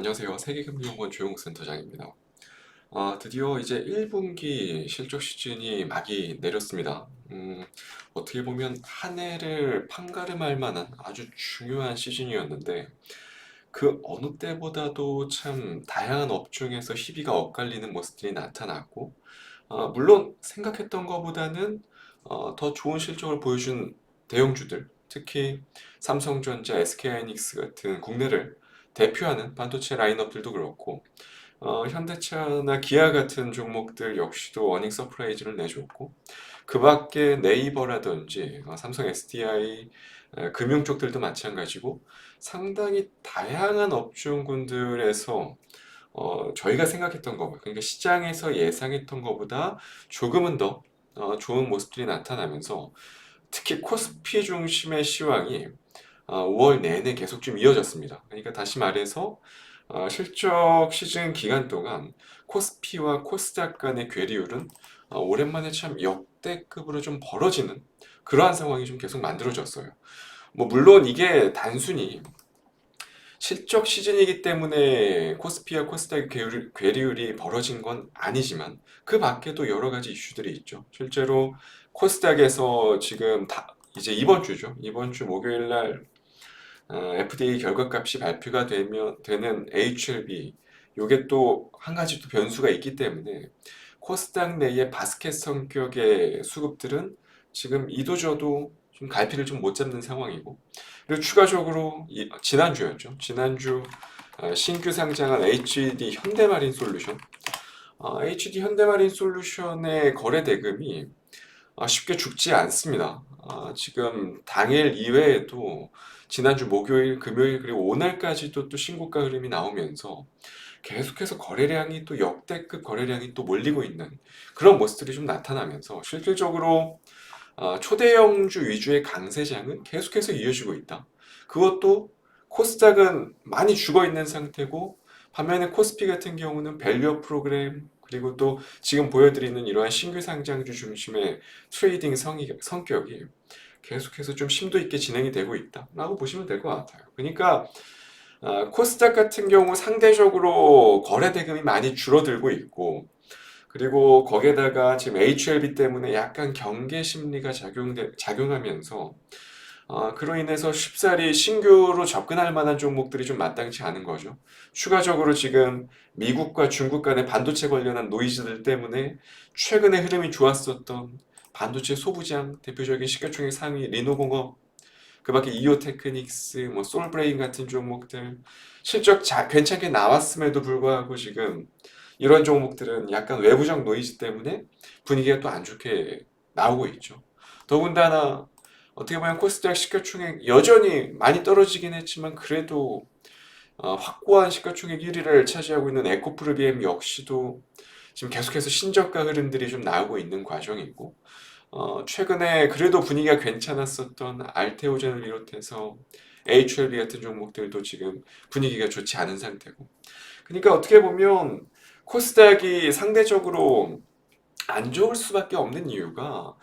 안녕하세요. 세계금융원 조용센터장입니다. 드디어 이제 1분기 실적 시즌이 막이 내렸습니다. 어떻게 보면 한 해를 판가름할 만한 아주 중요한 시즌이었는데 그 어느 때보다도 참 다양한 업종에서 희비가 엇갈리는 모습들이 나타났고 물론 생각했던 것보다는 더 좋은 실적을 보여준 대형주들, 특히 삼성전자, SK하이닉스 같은 국내를 대표하는 반도체 라인업들도 그렇고 현대차나 기아 같은 종목들 역시도 어닝 서프라이즈를 내줬고 그 밖에 네이버라든지 삼성 SDI 금융 쪽들도 마찬가지고 상당히 다양한 업종군들에서 저희가 생각했던 거, 그러니까 시장에서 예상했던 것보다 조금은 더 좋은 모습들이 나타나면서 특히 코스피 중심의 시황이 5월 내내 계속 좀 이어졌습니다. 그러니까 다시 말해서 실적 시즌 기간 동안 코스피와 코스닥 간의 괴리율은 오랜만에 참 역대급으로 좀 벌어지는 그러한 상황이 좀 계속 만들어졌어요. 뭐 물론 이게 단순히 실적 시즌이기 때문에 코스피와 코스닥의 괴리율이 벌어진 건 아니지만 그 밖에도 여러 가지 이슈들이 있죠. 실제로 코스닥에서 지금 이제 이번 주죠. 이번 주 목요일 날 FDA 결과값이 발표가 되는 HLB 요게 또 한 가지 또 변수가 있기 때문에 코스닥 내의 바스켓 성격의 수급들은 지금 이도저도 좀 갈피를 좀 못 잡는 상황이고 그리고 추가적으로 지난주였죠. 지난주 신규 상장한 HD 현대마린 솔루션 HD 현대마린 솔루션의 거래 대금이 쉽게 죽지 않습니다. 지금 당일 이외에도 지난주 목요일, 금요일 그리고 오늘까지도 또 신고가 흐름이 나오면서 계속해서 거래량이 또 역대급 거래량이 또 몰리고 있는 그런 모습들이 좀 나타나면서 실질적으로 초대형주 위주의 강세장은 계속해서 이어지고 있다. 그것도 코스닥은 많이 죽어 있는 상태고 반면에 코스피 같은 경우는 밸류업 프로그램 그리고 또 지금 보여드리는 이러한 신규 상장주 중심의 트레이딩 성격이 계속해서 좀 심도 있게 진행이 되고 있다라고 보시면 될 것 같아요. 그러니까 코스닥 같은 경우 상대적으로 거래 대금이 많이 줄어들고 있고 그리고 거기에다가 지금 HLB 때문에 약간 경계 심리가 작용하면서 그로 인해서 쉽사리 신규로 접근할 만한 종목들이 좀 마땅치 않은 거죠. 추가적으로 지금 미국과 중국 간의 반도체 관련한 노이즈들 때문에 최근에 흐름이 좋았었던 반도체 소부장 대표적인 시가총액 상위 리노공업 그밖에 이오테크닉스, 뭐 솔브레인 같은 종목들 실적 괜찮게 나왔음에도 불구하고 지금 이런 종목들은 약간 외부적 노이즈 때문에 분위기가 또 안 좋게 나오고 있죠. 더군다나 어떻게 보면 코스닥 시가총액 여전히 많이 떨어지긴 했지만 그래도 확고한 시가총액 1위를 차지하고 있는 에코프로비엠 역시도 지금 계속해서 신저가 흐름들이 좀 나오고 있는 과정이고 최근에 그래도 분위기가 괜찮았었던 알테오젠을 비롯해서 HLB 같은 종목들도 지금 분위기가 좋지 않은 상태고 그러니까 어떻게 보면 코스닥이 상대적으로 안 좋을 수밖에 없는 이유가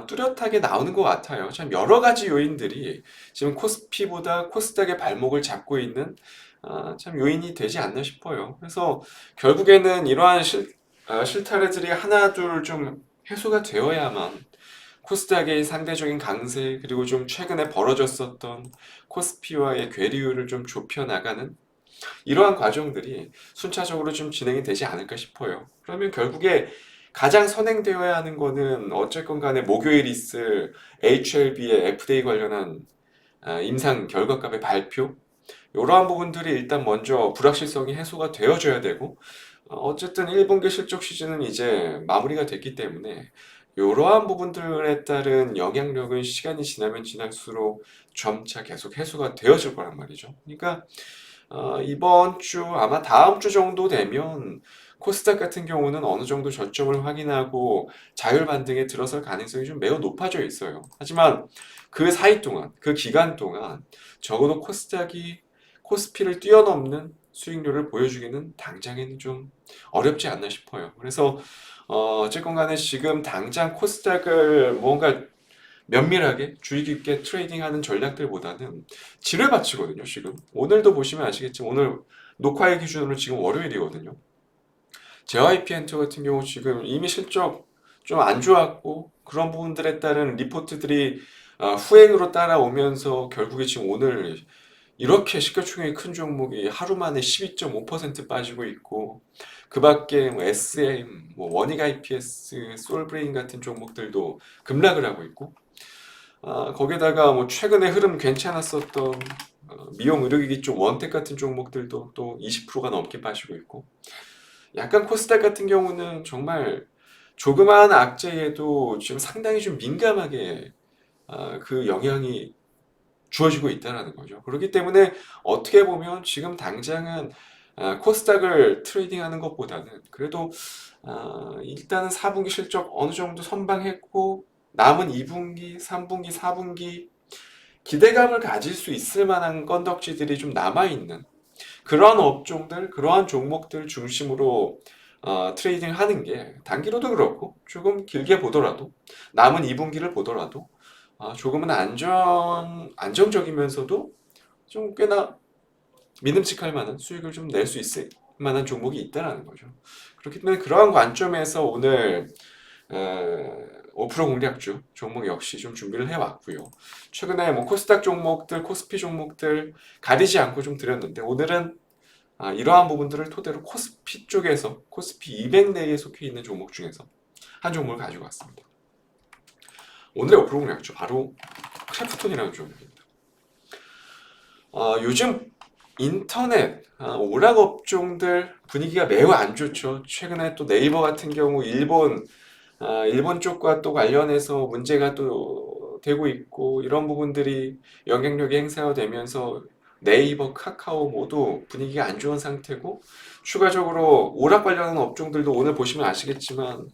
뚜렷하게 나오는 것 같아요. 참 여러 가지 요인들이 지금 코스피보다 코스닥의 발목을 잡고 있는 참 요인이 되지 않나 싶어요. 그래서 결국에는 이러한 실타래들이 하나 둘 좀 해소가 되어야만 코스닥의 상대적인 강세 그리고 좀 최근에 벌어졌었던 코스피와의 괴리율을 좀 좁혀 나가는 이러한 과정들이 순차적으로 좀 진행이 되지 않을까 싶어요. 그러면 결국에 가장 선행되어야 하는 거는 어쨌건 간에 목요일 있을 HLB의 FDA 관련한 임상 결과값의 발표 이러한 부분들이 일단 먼저 불확실성이 해소가 되어줘야 되고 어쨌든 1분기 실적 시즌은 이제 마무리가 됐기 때문에 이러한 부분들에 따른 영향력은 시간이 지나면 지날수록 점차 계속 해소가 되어질 거란 말이죠. 그러니까 이번 주 아마 다음 주 정도 되면 코스닥 같은 경우는 어느 정도 저점을 확인하고 자율 반등에 들어설 가능성이 좀 매우 높아져 있어요. 하지만 그 사이 동안, 그 기간 동안 적어도 코스닥이 코스피를 뛰어넘는 수익률을 보여주기는 당장에는 좀 어렵지 않나 싶어요. 그래서 어쨌건 간에 지금 당장 코스닥을 뭔가 면밀하게 주의 깊게 트레이딩하는 전략들보다는 지뢰밭이거든요. 지금 오늘도 보시면 아시겠지만 오늘 녹화일 기준으로 지금 월요일이거든요. JYP 엔터 같은 경우 지금 이미 실적 좀 안 좋았고 그런 부분들에 따른 리포트들이 후행으로 따라오면서 결국에 지금 오늘 이렇게 시가총액이 큰 종목이 하루 만에 12.5% 빠지고 있고 그 밖에 뭐 SM, 뭐 원익 IPS, 솔브레인 같은 종목들도 급락을 하고 있고 거기다가 뭐 최근에 흐름 괜찮았었던 미용 의료기기 쪽 원택 같은 종목들도 또 20%가 넘게 빠지고 있고 약간 코스닥 같은 경우는 정말 조그마한 악재에도 지금 상당히 좀 민감하게 그 영향이 주어지고 있다는 거죠. 그렇기 때문에 어떻게 보면 지금 당장은 코스닥을 트레이딩하는 것보다는 그래도 일단은 4분기 실적 어느 정도 선방했고 남은 2분기, 3분기, 4분기 기대감을 가질 수 있을 만한 건덕지들이 좀 남아있는 그러한 업종들, 그러한 종목들 중심으로 트레이딩 하는 게 단기로도 그렇고 조금 길게 보더라도 남은 2분기를 보더라도 조금은 안정적이면서도 좀 꽤나 믿음직할 만한 수익을 좀 낼 수 있을 만한 종목이 있다는 거죠. 그렇기 때문에 그러한 관점에서 오늘 5% 공략주 종목 역시 좀 준비를 해왔고요. 최근에 뭐 코스닥 종목들, 코스피 종목들 가리지 않고 좀 드렸는데 오늘은 이러한 부분들을 토대로 코스피 쪽에서 코스피 200 내에 속해 있는 종목 중에서 한 종목을 가지고 왔습니다. 오늘의 5% 공략주 바로 크래프톤이라는 종목입니다. 요즘 인터넷 오락 업종들 분위기가 매우 안 좋죠. 최근에 또 네이버 같은 경우 일본 쪽과 또 관련해서 문제가 또 되고 있고 이런 부분들이 영향력이 행사되면서 네이버, 카카오 모두 분위기가 안 좋은 상태고 추가적으로 오락 관련한 업종들도 오늘 보시면 아시겠지만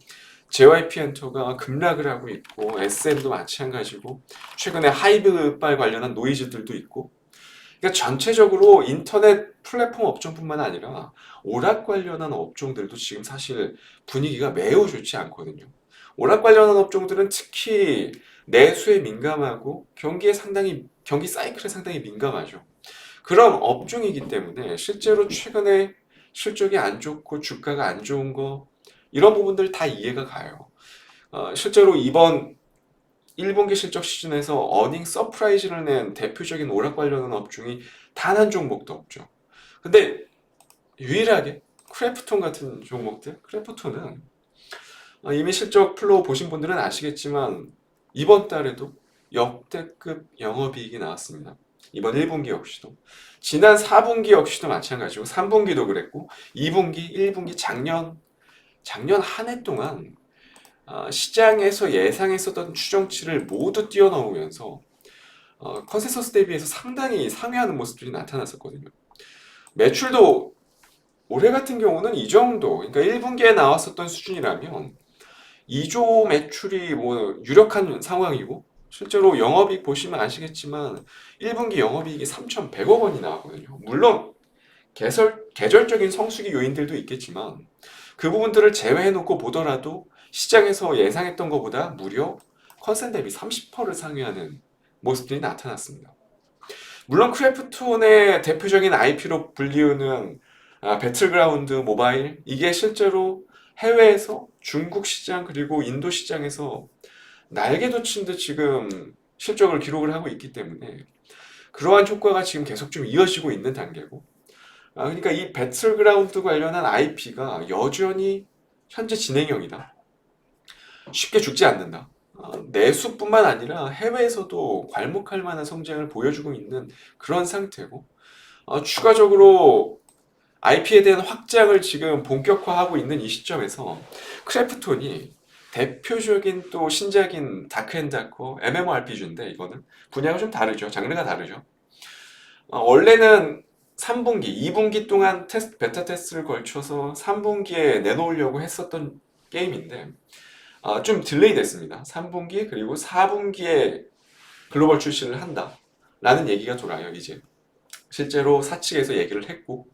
JYP 엔터가 급락을 하고 있고 SM도 마찬가지고 최근에 하이브빨 관련한 노이즈들도 있고 그러니까 전체적으로 인터넷 플랫폼 업종뿐만 아니라 오락 관련한 업종들도 지금 사실 분위기가 매우 좋지 않거든요. 오락 관련한 업종들은 특히 내수에 민감하고 경기 사이클에 상당히 민감하죠. 그런 업종이기 때문에 실제로 최근에 실적이 안 좋고 주가가 안 좋은 거 이런 부분들 다 이해가 가요. 실제로 이번 1분기 실적 시즌에서 어닝 서프라이즈를 낸 대표적인 오락 관련한 업종이 단 한 종목도 없죠. 근데 유일하게 크래프톤 같은 종목들, 크래프톤은 이미 실적 플로우 보신 분들은 아시겠지만 이번 달에도 역대급 영업이익이 나왔습니다. 이번 1분기 역시도. 지난 4분기 역시도 마찬가지고 3분기도 그랬고 2분기, 1분기 작년 한 해 동안 시장에서 예상했었던 추정치를 모두 뛰어넘으면서 컨센서스 대비해서 상당히 상회하는 모습들이 나타났었거든요. 매출도 올해 같은 경우는 이 정도, 그러니까 1분기에 나왔었던 수준이라면 2조 매출이 뭐 유력한 상황이고 실제로 영업이익 보시면 아시겠지만 1분기 영업이익이 3,100억 원이 나왔거든요. 물론 계절적인 성수기 요인들도 있겠지만 그 부분들을 제외해놓고 보더라도 시장에서 예상했던 것보다 무려 컨센 대비 30%를 상회하는 모습들이 나타났습니다. 물론 크래프톤의 대표적인 IP로 불리우는 배틀그라운드 모바일 이게 실제로 해외에서 중국 시장 그리고 인도 시장에서 날개도 친 듯 지금 실적을 기록을 하고 있기 때문에 그러한 효과가 지금 계속 좀 이어지고 있는 단계고 그러니까 이 배틀그라운드 관련한 IP가 여전히 현재 진행형이다. 쉽게 죽지 않는다. 내수뿐만 아니라 해외에서도 괄목할 만한 성장을 보여주고 있는 그런 상태고 추가적으로 IP에 대한 확장을 지금 본격화하고 있는 이 시점에서 크래프톤이 대표적인 또 신작인 다크앤다커 MMORPG인데 이거는 분야가 좀 다르죠. 장르가 다르죠. 원래는 3분기, 2분기 동안 베타 테스트를 걸쳐서 3분기에 내놓으려고 했었던 게임인데 좀 딜레이 됐습니다. 3분기 그리고 4분기에 글로벌 출시를 한다 라는 얘기가 돌아요. 이제 실제로 사측에서 얘기를 했고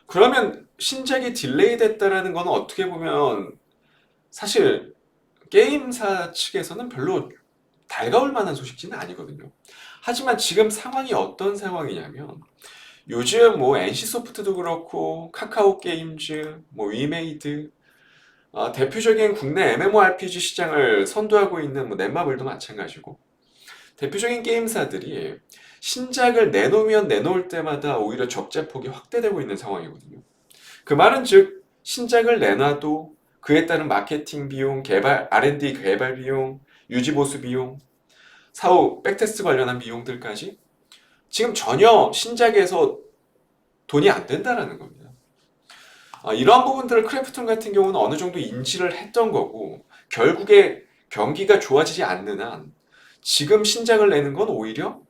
그러면 신작이 딜레이 됐다라는 건 어떻게 보면 사실 게임사 측에서는 별로 달가울 만한 소식지는 아니거든요. 하지만 지금 상황이 어떤 상황이냐면 요즘 뭐 NC소프트도 그렇고 카카오 게임즈, 뭐 위메이드, 대표적인 국내 MMORPG 시장을 선도하고 있는 뭐 넷마블도 마찬가지고 대표적인 게임사들이 신작을 내놓으면 내놓을 때마다 오히려 적자폭이 확대되고 있는 상황이거든요. 그 말은 즉 신작을 내놔도 그에 따른 마케팅 비용, 개발, R&D 개발 비용, 유지 보수 비용, 사후 백테스트 관련한 비용들까지 지금 전혀 신작에서 돈이 안 된다라는 겁니다. 이러한 부분들을 크래프톤 같은 경우는 어느 정도 인지를 했던 거고 결국에 경기가 좋아지지 않는 한 지금 신작을 내는 건 오히려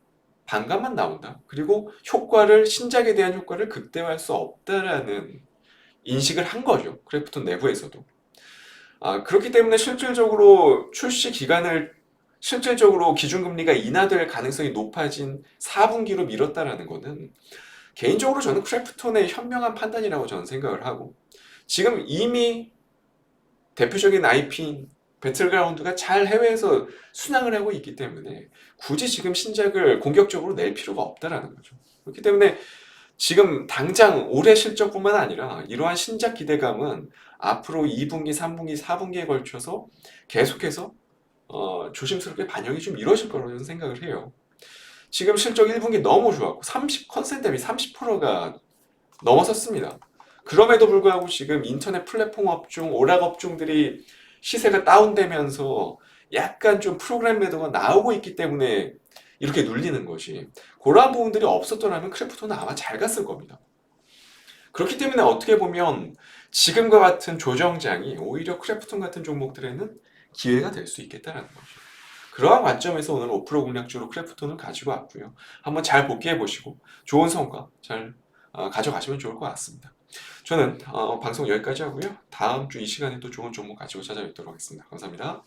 반감만 나온다. 그리고 신작에 대한 효과를 극대화할 수 없다라는 인식을 한 거죠. 크래프톤 내부에서도. 그렇기 때문에 실질적으로 출시 기간을 실질적으로 기준금리가 인하될 가능성이 높아진 4분기로 미뤘다라는 거는 개인적으로 저는 크래프톤의 현명한 판단이라고 저는 생각을 하고 지금 이미 대표적인 IP인 배틀그라운드가 잘 해외에서 순항을 하고 있기 때문에 굳이 지금 신작을 공격적으로 낼 필요가 없다라는 거죠. 그렇기 때문에 지금 당장 올해 실적뿐만 아니라 이러한 신작 기대감은 앞으로 2분기, 3분기, 4분기에 걸쳐서 계속해서 조심스럽게 반영이 좀 이루어질 거라고 저는 생각을 해요. 지금 실적 1분기 너무 좋았고 컨센 대비 30%가 넘어섰습니다. 그럼에도 불구하고 지금 인터넷 플랫폼 업종, 오락 업종들이 시세가 다운되면서 약간 좀 프로그램 매도가 나오고 있기 때문에 이렇게 눌리는 것이 그러한 부분들이 없었더라면 크래프톤은 아마 잘 갔을 겁니다. 그렇기 때문에 어떻게 보면 지금과 같은 조정장이 오히려 크래프톤 같은 종목들에는 기회가 될 수 있겠다는 거죠. 그러한 관점에서 오늘 5% 공략주로 크래프톤을 가지고 왔고요. 한번 잘 복귀해 보시고 좋은 성과 잘 가져가시면 좋을 것 같습니다. 저는 방송 여기까지 하고요. 다음 주 이 시간에 또 좋은 종목 가지고 찾아뵙도록 하겠습니다. 감사합니다.